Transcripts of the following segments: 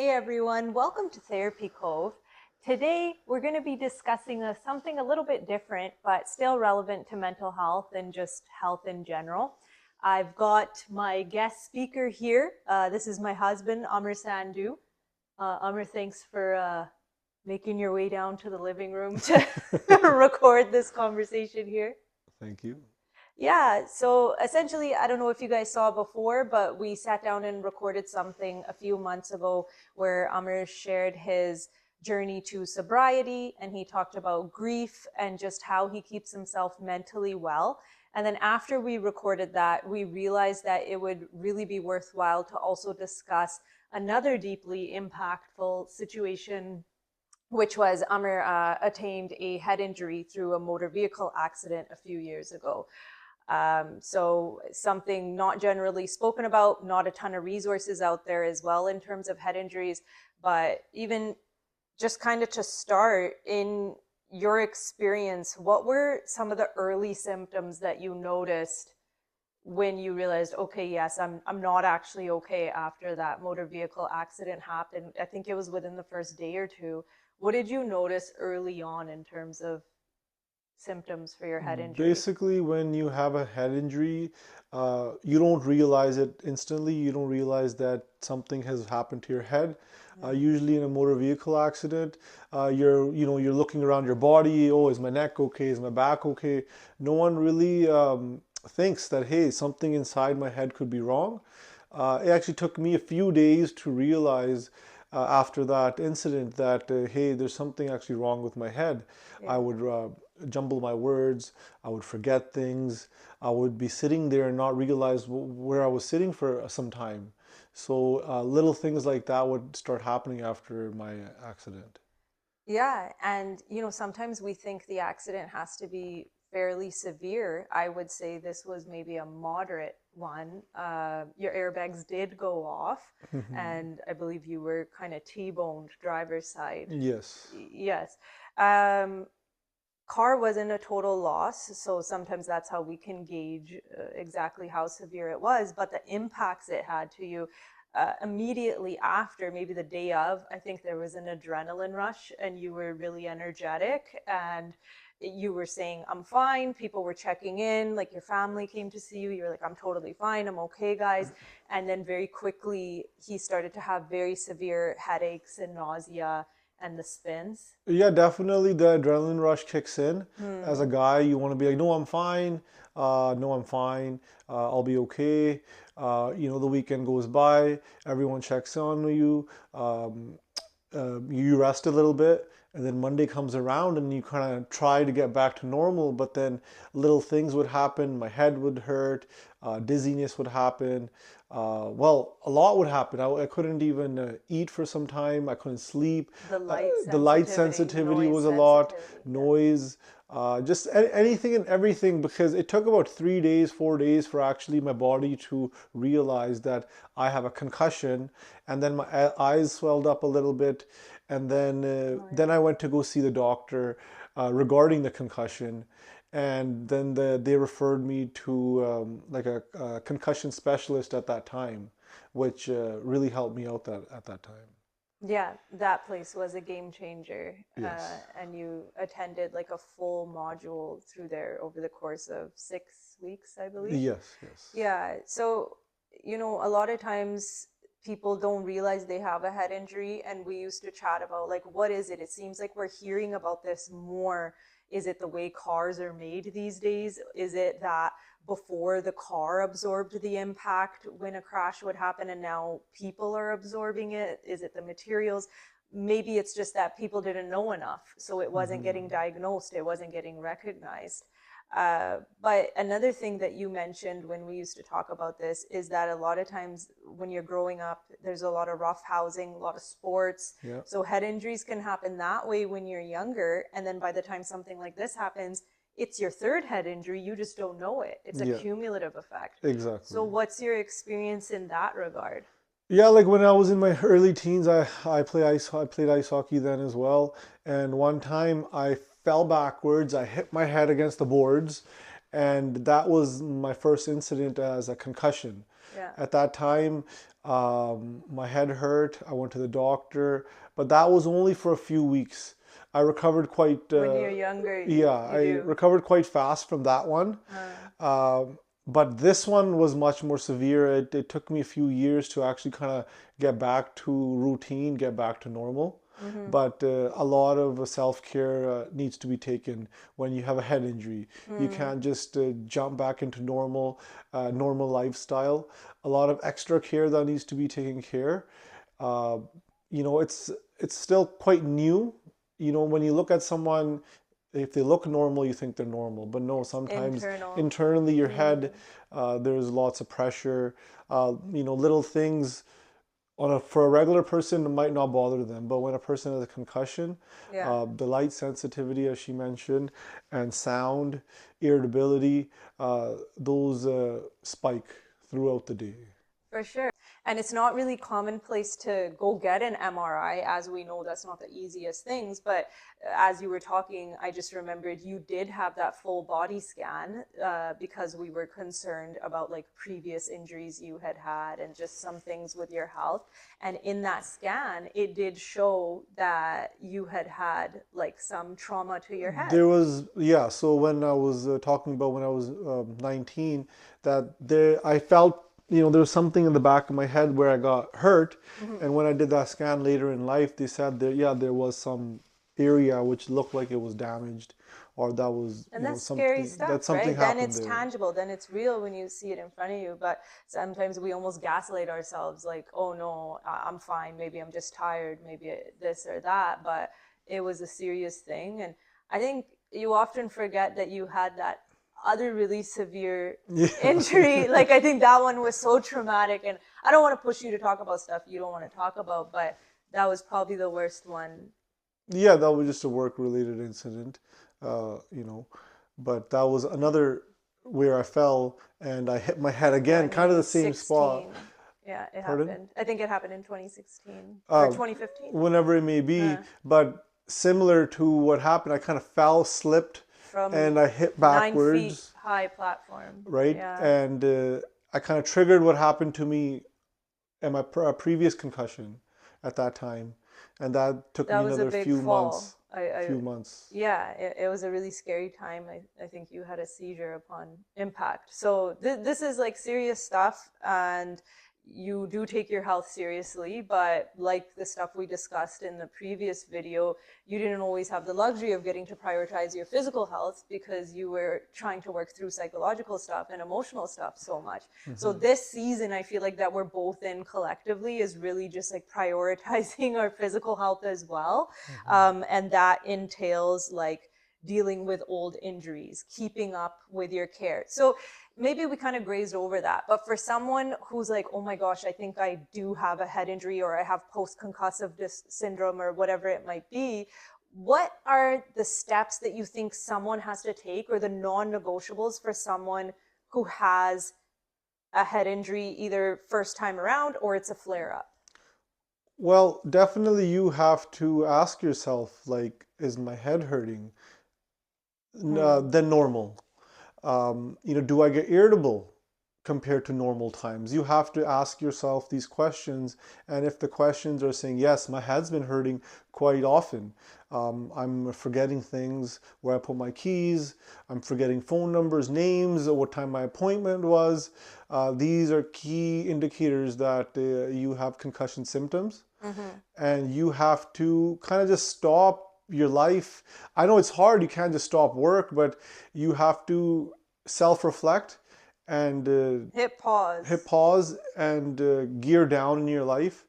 Hey everyone, welcome to Therapy Cove. Today we're going to be discussing something a little bit different, but still relevant to mental health and just health in general. I've got my guest speaker here. This is my husband, Amar Sandhu. Amar, thanks for making your way down to the living room to record this conversation here. Thank you. Yeah, so essentially, I don't know if you guys saw before, but we sat down and recorded something a few months ago where Amr shared his journey to sobriety and he talked about grief and just how he keeps himself mentally well. And then after we recorded that, we realized that it would really be worthwhile to also discuss another deeply impactful situation, which was Amr attained a head injury through a motor vehicle accident a few years ago. So something not generally spoken about, not a ton of resources out there as well in terms of head injuries, but even just kind of to start in your experience, what were some of the early symptoms that you noticed when you realized, okay, yes, I'm not actually okay after that motor vehicle accident happened? I think it was within the first day or two. What did you notice early on in terms of symptoms for your head injury? Basically, when you have a head injury, you don't realize it instantly. You don't realize that something has happened to your head. Yeah. Usually, in a motor vehicle accident, you're looking around your body. Oh, is my neck okay? Is my back okay? No one really thinks that, hey, something inside my head could be wrong. It actually took me a few days to realize after that incident that, hey, there's something actually wrong with my head. I Yeah. would jumble my words, I would forget things, I would be sitting there and not realize where I was sitting for some time. So little things like that would start happening after my accident. Yeah, and sometimes we think the accident has to be fairly severe. I would say this was maybe a moderate one. Your airbags did go off, and I believe you were kind of T-boned driver's side. Yes. Yes. Um, Car wasn't a total loss, so sometimes that's how we can gauge exactly how severe it was. But the impacts it had to you immediately after, maybe the day of, I think there was an adrenaline rush, and you were really energetic, and you were saying, "I'm fine." People were checking in, like your family came to see you. You were like, "I'm totally fine. I'm okay, guys." And then very quickly, he started to have very severe headaches and nausea and the spins. Yeah, definitely the adrenaline rush kicks in. As Hmm. a guy, you want to be like, no, I'm fine. No, I'm fine. I'll be okay. The weekend goes by, everyone checks on you. You rest a little bit, and then Monday comes around and you kind of try to get back to normal, but then little things would happen. My head would hurt, dizziness would happen. Well, a lot would happen. I couldn't even eat for some time. I couldn't sleep. The light The light sensitivity, sensitivity noise was a lot, sensitivity. Yeah. noise, just anything and everything, because it took about 3 days, 4 days for actually my body to realize that I have a concussion. And then my eyes swelled up a little bit. And Oh, then yeah. I went to go see the doctor regarding the concussion. And then they referred me to like a concussion specialist at that time, which really helped me out at that time. Yeah, that place was a game changer. Yes. And you attended like a full module through there over the course of 6 weeks, I believe. Yes, yes. Yeah. So, a lot of times people don't realize they have a head injury, and we used to chat about like, what is it? It seems like we're hearing about this more. Is it the way cars are made these days? Is it that before the car absorbed the impact when a crash would happen and now people are absorbing it? Is it the materials? Maybe it's just that people didn't know enough, so it wasn't getting diagnosed, it wasn't getting recognized. But another thing that you mentioned when we used to talk about this is that a lot of times when you're growing up, there's a lot of rough housing, a lot of sports. Yeah. So head injuries can happen that way when you're younger. And then by the time something like this happens, it's your third head injury. You just don't know it. It's a Yeah, cumulative effect. So, exactly. what's your experience in that regard? Yeah, like when I was in my early teens, I played ice hockey then as well. And one time I fell backwards, I hit my head against the boards, and that was my first incident as a concussion. Yeah. At that time, my head hurt. I went to the doctor, but that was only for a few weeks. I recovered quite, When you're younger, yeah, you I do. recovered quite fast from that one. Um, but this one was much more severe. It took me a few years to actually kind of get back to routine, get back to normal. Mm-hmm. But a lot of self-care needs to be taken when you have a head injury. You Mm. can't just jump back into normal lifestyle. A lot of extra care that needs to be taken care. Uh, it's still quite new. When you look at someone, if they look normal, you think they're normal. But no, It's sometimes internal. internally your head, Mm. there's lots of pressure. Little things for a regular person it might not bother them, but when a person has a concussion, Yeah. the light sensitivity, as she mentioned, and sound, irritability, those spike throughout the day. For sure. And it's not really commonplace to go get an MRI. As we know, that's not the easiest things. But as you were talking, I just remembered you did have that full body scan because we were concerned about like previous injuries you had had and just some things with your health. And in that scan, it did show that you had had like some trauma to your head. There was, yeah, so when I was talking about when I was 19, that there, I felt, there was something in the back of my head where I got hurt. Mm-hmm. And when I did that scan later in life, they said there, yeah, there was some area which looked like it was damaged or that was, And that's scary something, that stuff, something right? Then happened it's there. tangible. Then it's real when you see it in front of you. But sometimes we almost gaslight ourselves like, oh no, I'm fine. Maybe I'm just tired. Maybe this or that. But it was a serious thing. And I think you often forget that you had that other really severe Yeah. injury. Like, I think that one was so traumatic. And I don't want to push you to talk about stuff you don't want to talk about, but that was probably the worst one. Yeah, that was just a work-related incident, uh, you know. But that was another where I fell and I hit my head again, kind of the same spot. 2016. Yeah, it Pardon? happened. I think it happened in 2016 or Uh, 2015. Whenever it may be, Uh, but similar to what happened, I kind of fell, slipped, from and I hit 9 feet backwards, high platform. right? Yeah, And I kind of triggered what happened to me in my previous concussion at that time, and that took that me was a another big few fall. months, I few months. yeah, it was a really scary time. I think you had a seizure upon impact. So this is like serious stuff, and you do take your health seriously. But like the stuff we discussed in the previous video, you didn't always have the luxury of getting to prioritize your physical health because you were trying to work through psychological stuff and emotional stuff so much. So this season, I feel like that we're both in collectively is really just like prioritizing our physical health as well. And that entails like dealing with old injuries, keeping up with your care. So maybe we kind of grazed over that. But for someone who's like, oh my gosh, I think I do have a head injury or I have post-concussive syndrome or whatever it might be, what are the steps that you think someone has to take or the non-negotiables for someone who has a head injury either first time around or it's a flare up? Well, definitely you have to ask yourself, like, is my head hurting? Hmm. Than normal. Do I get irritable compared to normal times? You have to ask yourself these questions. And if the questions are saying, yes, my head's been hurting quite often, I'm forgetting things where I put my keys, I'm forgetting phone numbers, names, or what time my appointment was. These are key indicators that you have concussion symptoms. Mm-hmm. And you have to kind of just stop your life. I know it's hard, you can't just stop work, but you have to self-reflect and Hit hit pause. pause and gear down in your life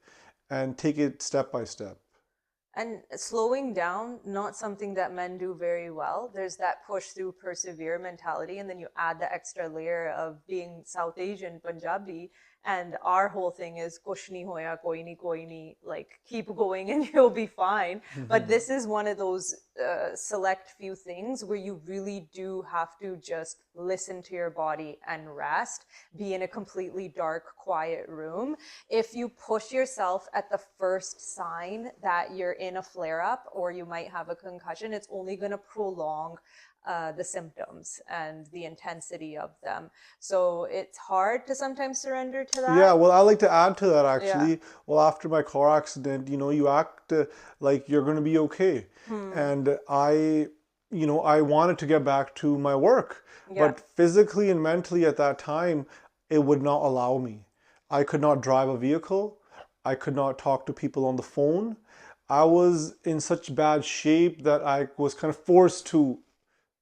and take it step by step. And slowing down, not something that men do very well. There's that push through, persevere mentality. And then you add the extra layer of being South Asian, Punjabi. And our whole thing is, kush nahi hoya, koi nahi, like keep going and you'll be fine. But this is one of those select few things where you really do have to just listen to your body and rest, be in a completely dark, quiet room. If you push yourself at the first sign that you're in a flare up or you might have a concussion, it's only going to prolong the symptoms and the intensity of them. So it's hard to sometimes surrender to Yeah, that. well, I like to add to that Yeah. actually. Well, after my car accident, you act like you're going to be okay. And I wanted to get back to my work, Yeah. but physically and mentally at that time, it would not allow me. I could not drive a vehicle. I could not talk to people on the phone. I was in such bad shape that I was kind of forced to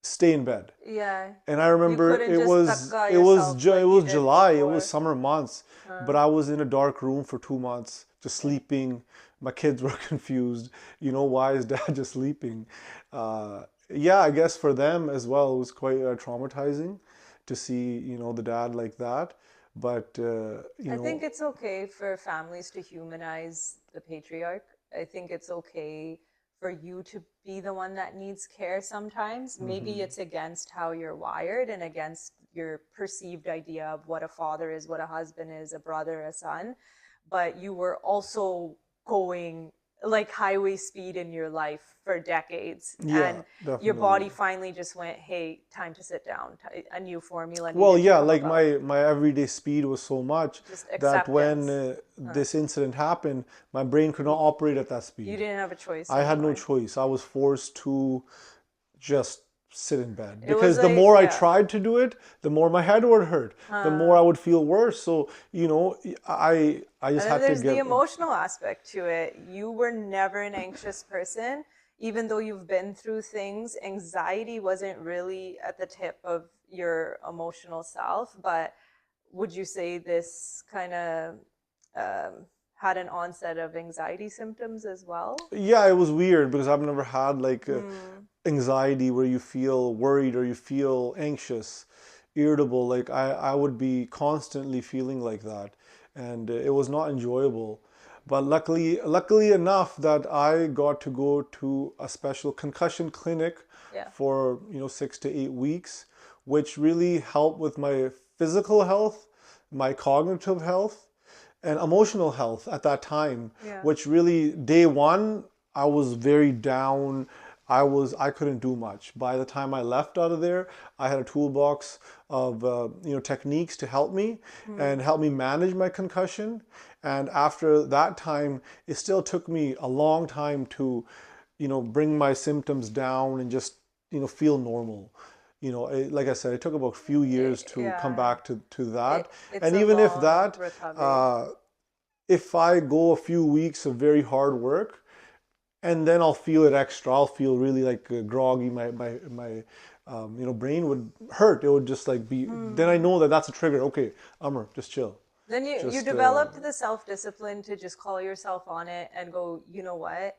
stay in bed. Yeah. And I You remember couldn't just yourself it like you was did July, it was before. summer months, but I was in a dark room for 2 months, just sleeping. My kids were confused. Why is dad just sleeping? Yeah, I guess for them as well, it was quite traumatizing to see, the dad like that. But I think it's okay for families to humanize the patriarch. I think it's okay for you to be the one that needs care sometimes. Maybe it's against how you're wired and against your perceived idea of what a father is, what a husband is, a brother, a son. But you were also going like highway speed in your life for decades. yeah, And your definitely. body finally just went, hey, time to sit down. A new formula Well, needed to yeah, come like about. my everyday speed was so much Just that when acceptance. this incident happened, my brain could not operate at that You speed. didn't have a choice I had no anymore. choice. I was forced to just sit in bed It was because the like, more I yeah. tried to do it, the more my head would hurt, the more I would feel worse. So, I just And then had to there's the get. emotional aspect to it. You were never an anxious person. Even though you've been through things, anxiety wasn't really at the tip of your emotional self. But would you say this kind of had an onset of anxiety symptoms as well? Yeah, it was weird because I've never had like Hmm. anxiety where you feel worried or you feel anxious, irritable. Like I would be constantly feeling like that, and it was not enjoyable. But luckily enough that I got to go to a special concussion clinic Yeah. for 6 to 8 weeks, which really helped with my physical health, my cognitive health, and emotional health at that time, Yeah. which really day one I was very down. I couldn't do much. By the time I left out of there, I had a toolbox of techniques to help me and help me manage my concussion. And after that time, it still took me a long time to bring my symptoms down and just feel normal. Like I said, it took about a few years to come Yeah. back to that. It's And a even if long that, recovery. uh, if I go a few weeks of very hard work, and then I'll feel it extra. I'll feel really like groggy. My brain would hurt. It would just like be. Then I know that that's a trigger. Okay, Amr, just chill. Then you Just developed the self-discipline to just call yourself on it and go, you know what?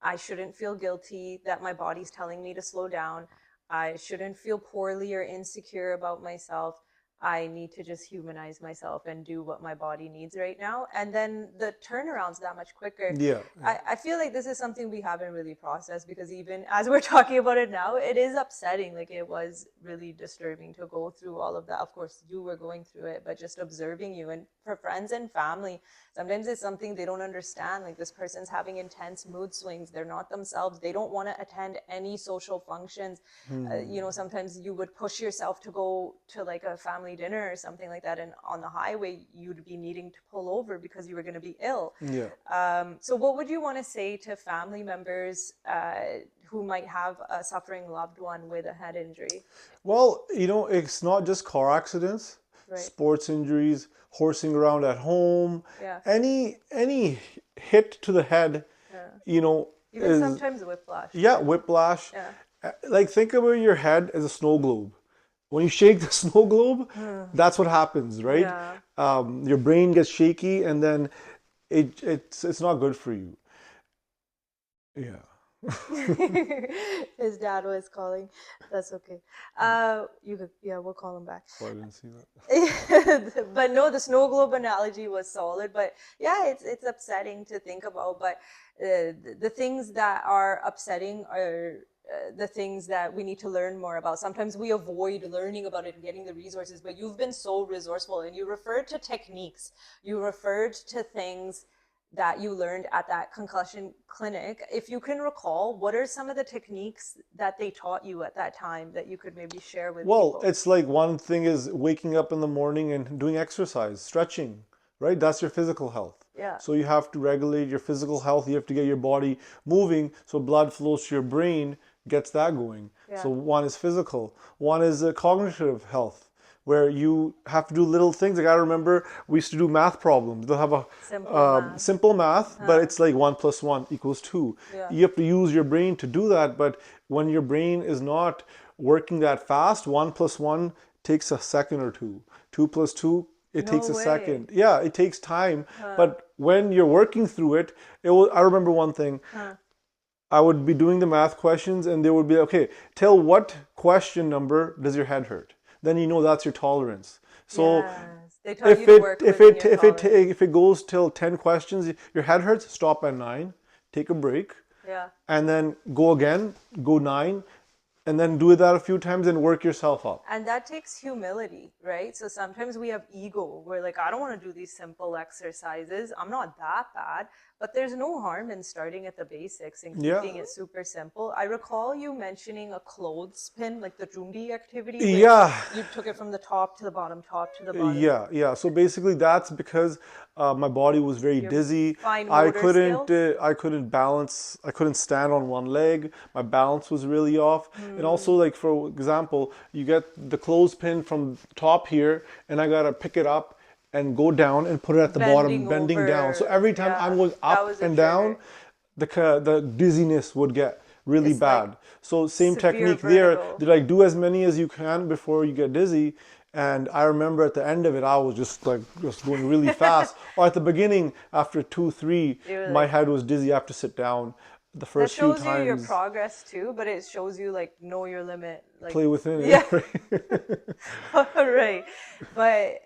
I shouldn't feel guilty that my body's telling me to slow down. I shouldn't feel poorly or insecure about myself. I need to just humanize myself and do what my body needs right now. And then the turnaround's that much quicker. yeah, yeah. I feel like this is something we haven't really processed because even as we're talking about it now, it is upsetting. Like it was really disturbing to go through all of that. Of course, you were going through it, but just observing you and for friends and family, sometimes it's something they don't understand. Like this person's having intense mood swings. They're not themselves. They don't want to attend any social functions. Sometimes you would push yourself to go to like a family dinner or something like that. And on the highway, you'd be needing to pull over because you were going to be ill. Yeah. So, what would you want to say to family members who might have a suffering loved one with a head injury? Well, it's not just car accidents, Right. sports injuries, horsing around at home, Yeah. any hit to the head, Yeah. you know, Even is sometimes whiplash yeah, too. whiplash. Yeah. Like think about your head as a snow globe. When you shake the snow globe, that's what happens, right? Yeah. Your brain gets shaky, and then it's not good for you. Yeah. His dad was calling. That's okay. Yeah, we'll call him back. Oh, I didn't see that. But no, the snow globe analogy was solid. But yeah, it's upsetting to think about. But the things that are upsetting are the things that we need to learn more about. Sometimes we avoid learning about it and getting the resources, but you've been so resourceful, and you referred to techniques. You referred to things that you learned at that concussion clinic. If you can recall, what are some of the techniques that they taught you at that time that you could maybe share with Well, people? it's like one thing is waking up in the morning and doing exercise, stretching, right? That's your physical health. Yeah. So you have to regulate your physical health. You have to get your body moving so blood flows to your brain, gets that going. So Yeah. one is physical. One is cognitive health, where you have to do little things. Like I remember we used to do math problems. They'll have a Simple math. simple math, but Huh. it's like 1 + 1 = 2. Yeah. You have to use your brain to do that, but when your brain is not working that fast, 1 + 1 takes a second or two. 2 + 2, it No takes a way. second. Yeah, it takes time, Huh. but when you're working through it, it will. I remember one thing. Huh. I would be doing the math questions, and they would be okay. Tell what question number does your head hurt? Then you know that's your tolerance. So Yes. They taught you if to it work if within it your if it tolerance. if it goes till 10 questions, your head hurts, stop at 9, take a break, Yeah. and then go again, go 9, and then do that a few times and work yourself up. And that takes humility, right? So sometimes we have ego. We're like, I don't want to do these simple exercises. I'm not that bad. But there's no harm in starting at the basics and Yeah, keeping it super simple. I recall you mentioning a clothespin, like the Jundi activity, where yeah, you took it from the top to the bottom, top to the bottom. yeah. So basically, that's because my body was very Your dizzy. fine I motor couldn't, skills. I couldn't balance. I couldn't stand on one leg. My balance was really off. And also, Hmm. like for example, you get the clothespin from top here, and I gotta pick it up and go down and put it at the bottom, Bending bending down. So over. every time I'm Yeah, going that up was a and down, trigger. the dizziness would get really It's like bad. So same severe technique there. vertigo. They like do as many as you can before you get dizzy. And I remember at the end of it, I was just like just going really fast. Or at the beginning, after 2, 3, You were my like, head was dizzy. I have to sit down. The that first few shows you your times, progress too, but it shows you like know your limit. Like, play within yeah, it. Right? right. But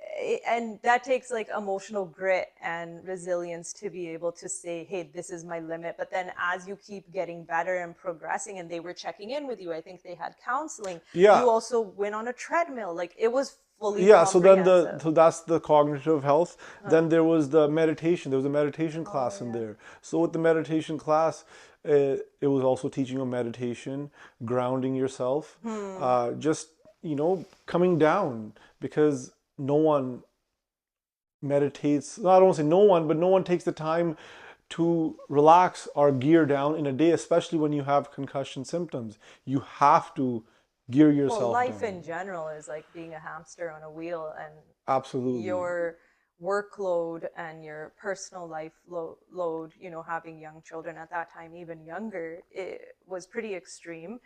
and that takes like emotional grit and resilience to be able to say, hey, this is my limit. But then as you keep getting better and progressing, and they were checking in with you, I think they had counseling. Yeah, You also went on a treadmill. Like it was fully yeah. So then comprehensive. so that's the cognitive health. Huh. Then there was the meditation. There was a meditation Oh class in yeah. there. So with the meditation class, it was also teaching you meditation, grounding yourself, Hmm. just coming down, because no one meditates. No, I don't want to say no one, but no one takes the time to relax or gear down in a day, especially when you have concussion symptoms. You have to gear Well, yourself life down. in general is like being a hamster on a wheel, and Absolutely. your workload and your personal life load, having young children at that time, even younger, it was pretty extreme.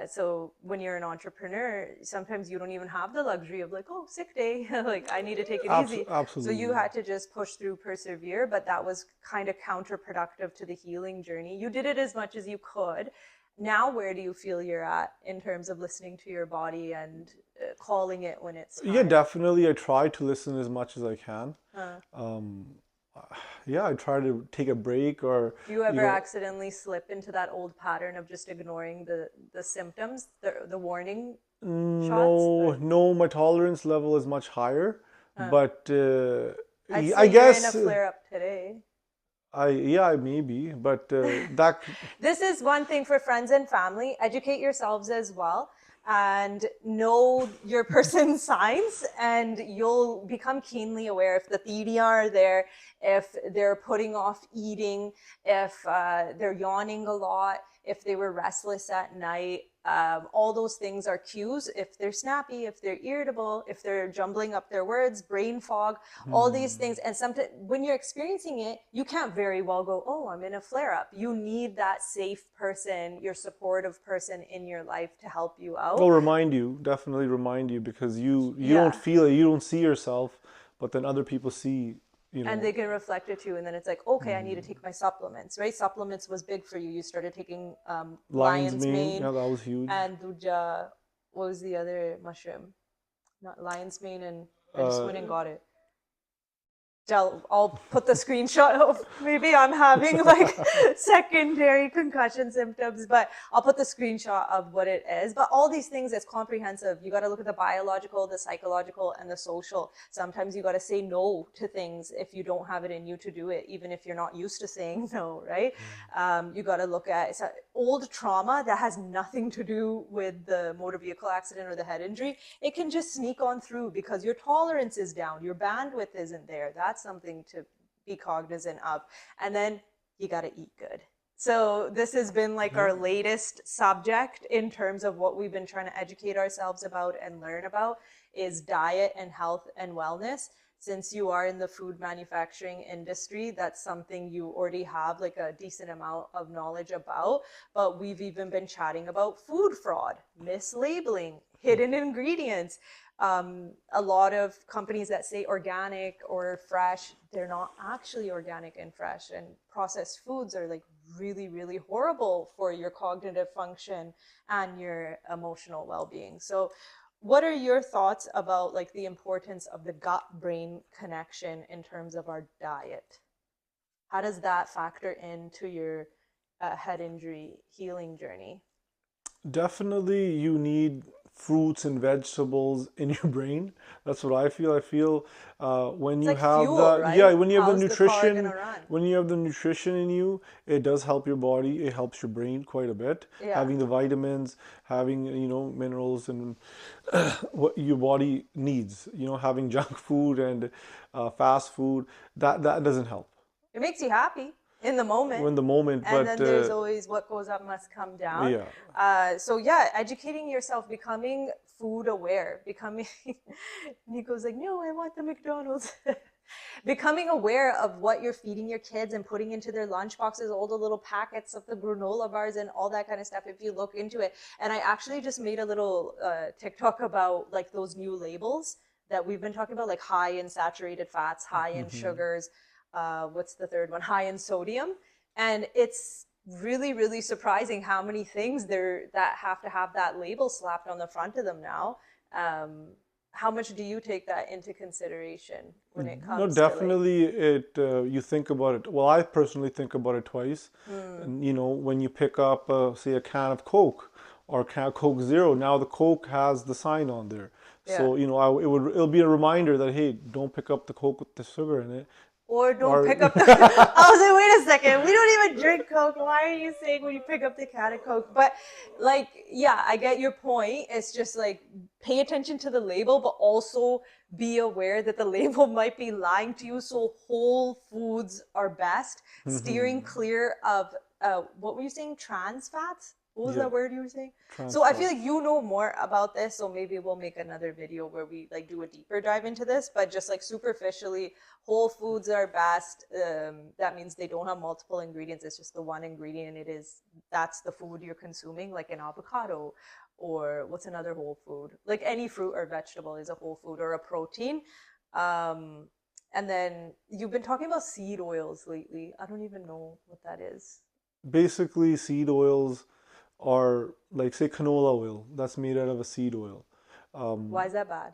So when you're an entrepreneur, sometimes you don't even have the luxury of like, oh, sick day, like I need to take it easy. So you Absolutely. had to just push through, persevere, but that was kind of counterproductive to the healing journey. You did it as much as you could. Now, where do you feel you're at in terms of listening to your body and calling it when it's Yeah, time? definitely. I try to listen as much as I can. Uh, Um, yeah, I try to take a break or, do you you ever know, accidentally slip into that old pattern of just ignoring the symptoms, the warning shots? no, no, my tolerance level is much higher, Uh, but I'd I say you're in a guess flare up today. yeah, maybe, but that This is one thing for friends and family. Educate yourselves as well and know your person's signs, and you'll become keenly aware if the thiri are there, if they're putting off eating, if they're yawning a lot, if they were restless at night. All those things are cues. If they're snappy, if they're irritable, if they're jumbling up their words, brain fog, all these hmm. things. And sometimes when you're experiencing it, you can't very well go, oh, I'm in a flare up. You need that safe person, your supportive person in your life to help you out. Well, remind you, definitely remind you, because you don't Yeah. feel it, you don't see yourself, but then other people see, you And know, they can reflect it too. And then it's like, okay, I need to mm, take my supplements, right? Supplements was big for you. You started taking lion's lion's mane. mane Yeah, that was huge. and duja. What was the other mushroom? Not lion's mane, and I just Uh, went and got it. I'll put the screenshot of maybe I'm having like secondary concussion symptoms, but I'll put the screenshot of what it is. But all these things, it's comprehensive. You got to look at the biological, the psychological, and the social. Sometimes you got to say no to things if you don't have it in you to do it, even if you're not used to saying no, right? You got to look at old trauma that has nothing to do with the motor vehicle accident or the head injury. It can just sneak on through because your tolerance is down, your bandwidth isn't there. That's something to be cognizant of. And then you got to eat good. So this has been like Yeah. our latest subject in terms of what we've been trying to educate ourselves about and learn about is diet and health and wellness. Since you are in the food manufacturing industry, that's something you already have like a decent amount of knowledge about. But we've even been chatting about food fraud, mislabeling, hidden ingredients. A lot of companies that say organic or fresh, they're not actually organic and fresh. And processed foods are like really, really horrible for your cognitive function and your emotional well-being. So what are your thoughts about like the importance of the gut-brain connection in terms of our diet? How does that factor into your head injury healing journey? Definitely, you need fruits and vegetables in your brain. That's what I feel. I feel when It's you like have fuel, that, yeah, right? when you have the How's the car nutrition, gonna run? when you have the nutrition in you, it does help your body. It helps your brain quite a bit. Yeah. Having the vitamins, having, minerals and what your body needs. Having junk food and fast food, that doesn't help It makes you happy in the moment. in the moment. And But then there's always what goes up must come down. yeah, So yeah, educating yourself, becoming food aware, becoming, Nico's like, no, I want the McDonald's. Becoming aware of what you're feeding your kids and putting into their lunch boxes, all the little packets of the granola bars and all that kind of stuff, if you look into it. And I actually just made a little TikTok about like those new labels that we've been talking about, like high in saturated fats, high in sugars, what's the third one? High in sodium. And it's really, really surprising how many things there that have to have that label slapped on the front of them now. Um, how much do you take that into consideration when it no, comes to like, definitely it you think about it. Well, I personally think about it twice. And when you pick up say a can of Coke or a can of Coke Zero, now the Coke has the sign on there. yeah, So, it'll be a reminder that hey, don't pick up the Coke with the sugar in it. or don't Or pick up the. I was like, wait a second, we don't even drink Coke. Why are you saying when you pick up the can of Coke? But like, yeah, I get your point. It's just like pay attention to the label, but also be aware that the label might be lying to you. So whole foods are best. Steering clear of what were you saying? Trans fats? What was yeah, that word you were saying? trans So I feel fats. like you know more about this, so maybe we'll make another video where we like do a deeper dive into this. But just like superficially, whole foods are best. That means they don't have multiple ingredients. It's just the one ingredient, and that's the food you're consuming, like an avocado, or what's another whole food? Like any fruit or vegetable is a whole food or a protein. Um, and then you've been talking about seed oils lately. I don't even know what that is. Basically, seed oils are like say canola oil that's made out of a seed oil. Why is that bad?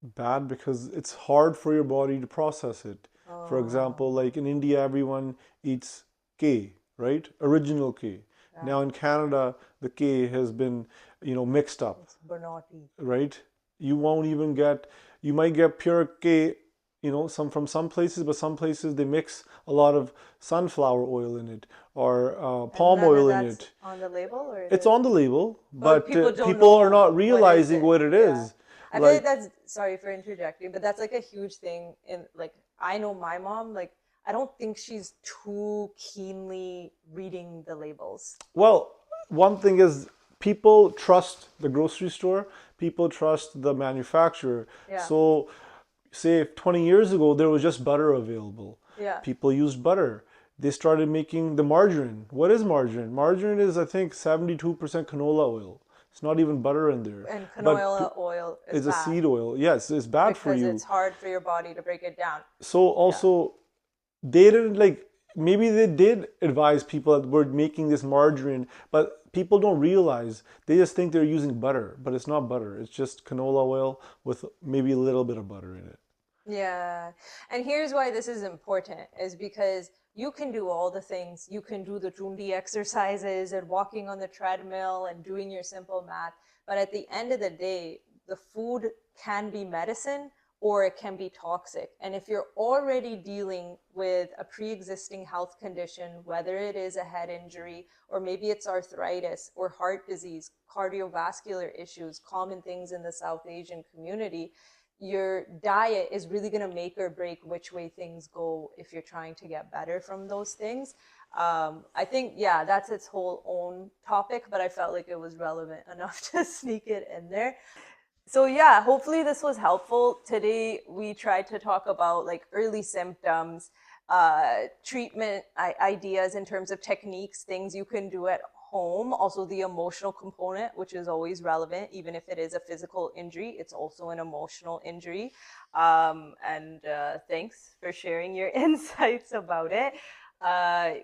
Bad because it's hard for your body to process it. For example, Oh, like in India, everyone eats K, right? Original K. yeah. Now in Canada, the K has been, mixed up, It's Bernardi. right? You won't even get, you might get pure K, from some places, but some places they mix a lot of sunflower oil in it or And palm none of oil in that's it. on the label, or It's the on the label, but but people don't people are know not what is realizing it. what it Yeah. is. I feel like Like, that's, sorry for interjecting, but that's like a huge thing in like, I know my mom, like, I don't think she's too keenly reading the labels. well, one thing is people trust the grocery store, people trust the manufacturer. Yeah. So, say 20 years ago, there was just butter available. Yeah. People used butter. They started making the margarine. What is margarine? Margarine is, I think, 72% canola oil. It's not even butter in there. And But canola oil is it's a bad seed oil. Yes, it's bad for because you. it's hard for your body to break it down. So Yeah. also they didn't like maybe they did advise people that were making this margarine, but people don't realize they just think they're using butter, but it's not butter. It's just canola oil with maybe a little bit of butter in it. Yeah. And here's why this is important is because you can do all the things. You can do the Jundi exercises and walking on the treadmill and doing your simple math. But at the end of the day, the food can be medicine or it can be toxic. And if you're already dealing with a pre-existing health condition, whether it is a head injury or maybe it's arthritis or heart disease, cardiovascular issues, common things in the South Asian community, your diet is really going to make or break which way things go if you're trying to get better from those things. I think, yeah, that's its whole own topic, but I felt like it was relevant enough to sneak it in there. So yeah, hopefully this was helpful. Today we tried to talk about like early symptoms, treatment ideas in terms of techniques, things you can do at home, also the emotional component, which is always relevant, even if it is a physical injury, it's also an emotional injury. And thanks for sharing your insights about it.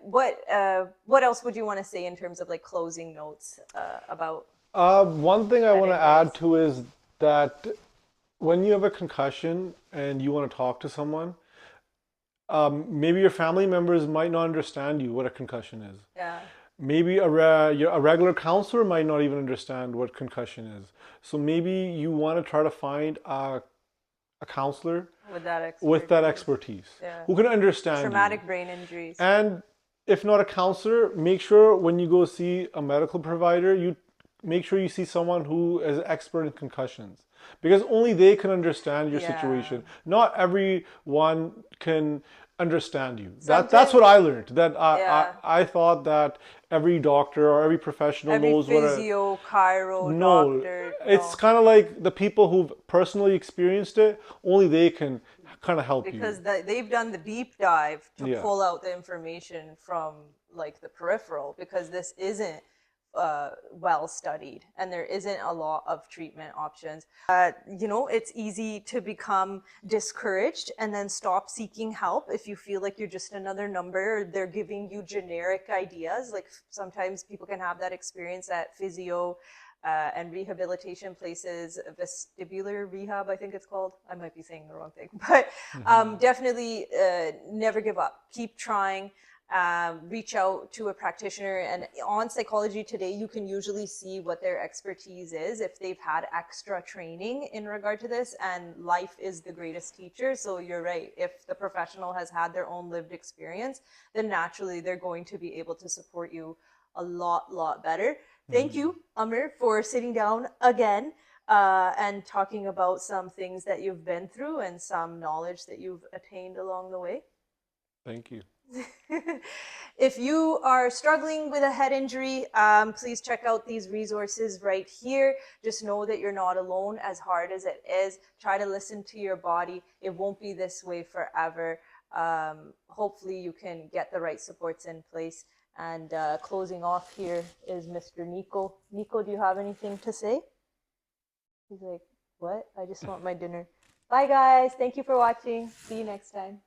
What else would you want to say in terms of like closing notes about One thing I head want to add injuries? to is that when you have a concussion and you want to talk to someone, maybe your family members might not understand you what a concussion is. Yeah. Maybe a regular counselor might not even understand what concussion is. So maybe you want to try to find a counselor With that with that expertise. expertise Yeah. who can understand you. Traumatic brain injuries. And if not a counselor, make sure when you go see a medical provider, you make sure you see someone who is an expert in concussions because only they can understand your Yeah. situation. Not everyone can understand you. That's Sometimes, what I learned. That yeah. I thought that every doctor or every professional Every knows what a physio, chiro, no. doctor, It's no. kind of like the people who've personally experienced it. Only they can kind of help you. Because they've done the deep dive to Yeah. pull out the information from like the peripheral because this isn't well studied and there isn't a lot of treatment options. It's easy to become discouraged and then stop seeking help if you feel like you're just another number or they're giving you generic ideas. Like sometimes people can have that experience at physio and rehabilitation places, vestibular rehab, I think it's called. I might be saying the wrong thing, but definitely never give up. Keep trying. Reach out to a practitioner. And on Psychology Today, you can usually see what their expertise is if they've had extra training in regard to this. And life is the greatest teacher. So you're right. If the professional has had their own lived experience, then naturally they're going to be able to support you a lot better. Thank Mhm. you, Amr, for sitting down again and talking about some things that you've been through and some knowledge that you've attained along the way. Thank you. If you are struggling with a head injury, please check out these resources right here. Just know that you're not alone, as hard as it is. Try to listen to your body. It won't be this way forever. Hopefully, you can get the right supports in place. And closing off here is Mr. Nico. Nico, do you have anything to say? He's like, what? I just want my dinner. Bye, guys. Thank you for watching. See you next time.